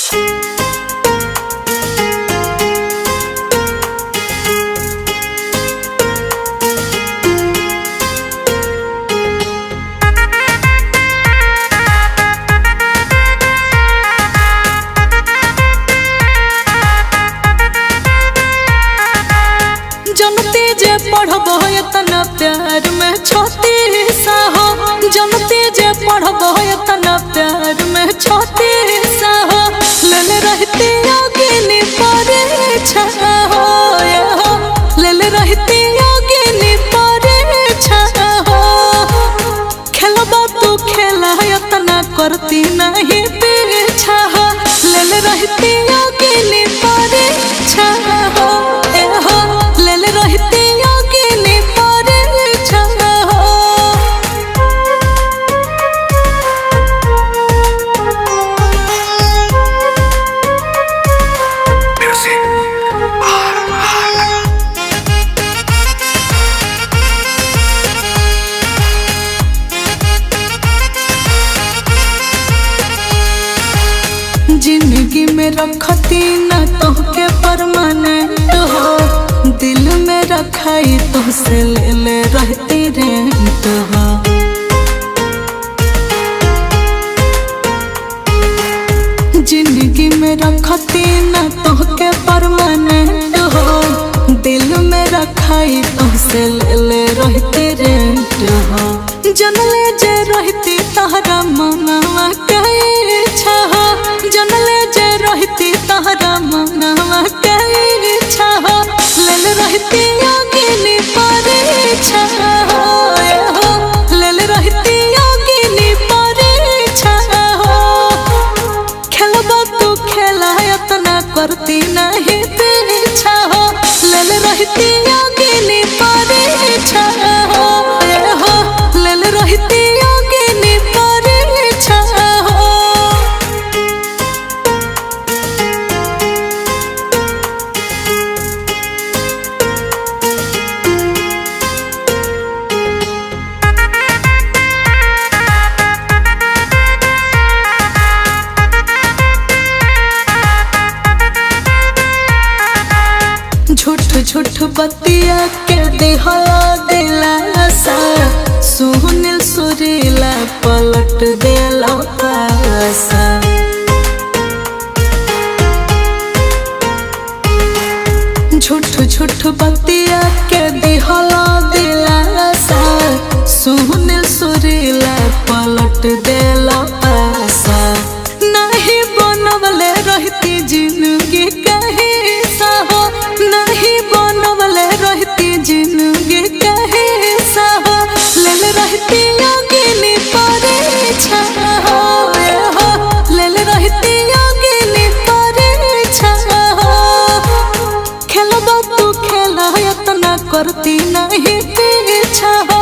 जनती जे पढ़ब तना प्यार में छोटी साहो, जनती जे पढ़ब तना प्यार में छोटी साहो, लेल रहती अग्नि परीक्षा हो, लेल रहती अग्नि परीक्षा हो। खेलबा तू खेला तना करती नहीं पीछा हो, लेल रहती अग्नि परीक्षा हो, लेल रहती अग्नि परीक्षा हो। जिंदगी में रखती ना तोहके परमानेंट हो, दिल में रखाई तो से ले रहती रेंट हो। जिंदगी में रखती ना तोहके परमानेंट हो, दिल में रखाई तो से ले रहती रेंट हो। जनले जे रहती तहरा मनवा के इच्छा हो, जनले जे रहती तहरा मनवा के इच्छा हो, लेल रहती अग्नि परीक्षा हो, लेल रहती अग्नि परीक्षा हो। खेलबा तू खेला तना करती नहीं पीछा हो, लेल रहती अग्नि परीक्षा हो, लेल रहती अग्नि परीक्षा हो। झूठ बतिया के दिहला दिलासा, सुनील सुरीला पलट देला पासा। झूठ बतिया के दिहला दिलासा, सुनील सुरीला पलट देला पासा। नहीं बनवले रहती जिंदगी कहीं साहो, नहीं बनवले रहती जिंदगी कहीं साहो, लेल रहती अग्नि परीक्षा हो, लेल रहती अग्नि परीक्षा हो। खेलबा तू खेला तना करती नहीं पीछा हो,